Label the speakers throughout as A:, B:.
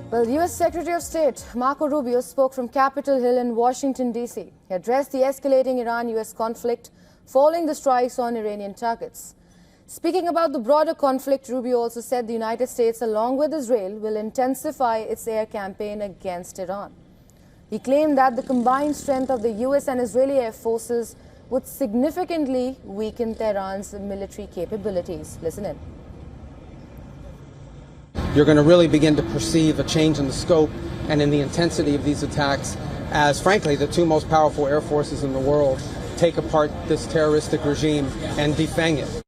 A: Well, U.S. Secretary of State Marco Rubio spoke from Capitol Hill in Washington, D.C. He addressed the escalating Iran-U.S. conflict following the strikes on Iranian targets. Speaking about the broader conflict, Rubio also said the United States, along with Israel, will intensify its air campaign against Iran. He claimed that the combined strength of the U.S. and Israeli air forces would significantly weaken Tehran's military capabilities. Listen in.
B: You're going to really begin to perceive a change in the scope and in the intensity of these attacks as, frankly, the two most powerful air forces in the world take apart this terroristic regime and defang it.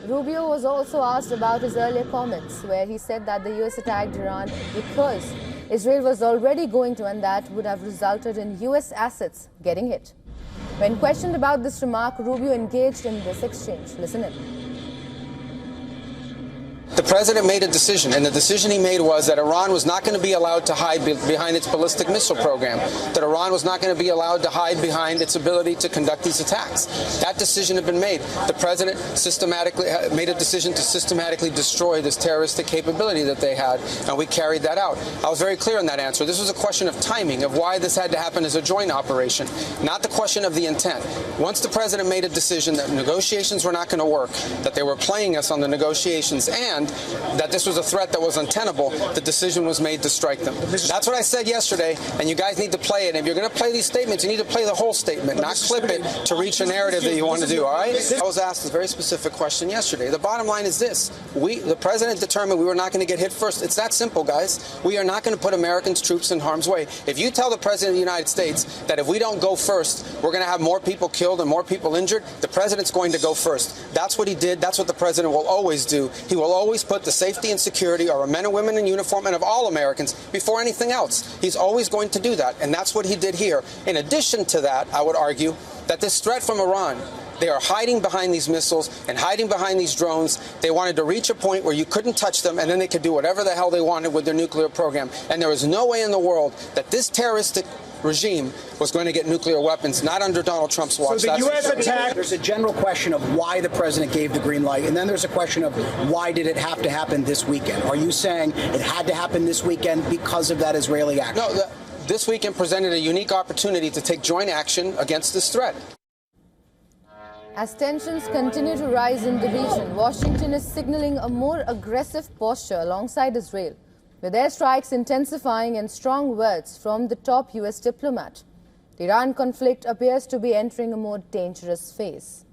A: Rubio was also asked about his earlier comments, where he said that the U.S. attacked Iran because Israel was already going to, and that would have resulted in U.S. assets getting hit. When questioned about this remark, Rubio engaged in this exchange. Listen in.
C: The president made a decision, and the decision he made was that Iran was not going to be allowed to hide behind its ballistic missile program, that Iran was not going to be allowed to hide behind its ability to conduct these attacks. That decision had been made. The president systematically made a decision to systematically destroy this terroristic capability that they had, and we carried that out. I was very clear in that answer. This was a question of timing, of why this had to happen as a joint operation, not the question of the intent. Once the president made a decision that negotiations were not going to work, that they were playing us on the negotiations, and that this was a threat that was untenable, the decision was made to strike them. That's what I said yesterday, and you guys need to play it. If you're going to play these statements, you need to play the whole statement, not clip it to reach a narrative that you want to do, all right? I was asked a very specific question yesterday. The bottom line is this. The president determined we were not going to get hit first. It's that simple, guys. We are not going to put Americans' troops in harm's way. If you tell the president of the United States that if we don't go first, we're going to have more people killed and more people injured, the president's going to go first. That's what he did. That's what the president will always do. He will always put the safety and security of our men and women in uniform and of all Americans before anything else. He's always going to do that, and that's what he did here. In addition to that, I would argue that this threat from Iran, they are hiding behind these missiles and hiding behind these drones. They wanted to reach a point where you couldn't touch them, and then they could do whatever the hell they wanted with their nuclear program. And there is no way in the world that this terroristic regime was going to get nuclear weapons, not under Donald Trump's watch.
D: So the U.S. attack. There's a general question of why the president gave the green light, and then there's a question of why did it have to happen this weekend? Are you saying it had to happen this weekend because of that Israeli action?
C: No, this weekend presented a unique opportunity to take joint action against this threat.
A: As tensions continue to rise in the region, Washington is signaling a more aggressive posture alongside Israel, with airstrikes intensifying and strong words from the top U.S. diplomat. The Iran conflict appears to be entering a more dangerous phase.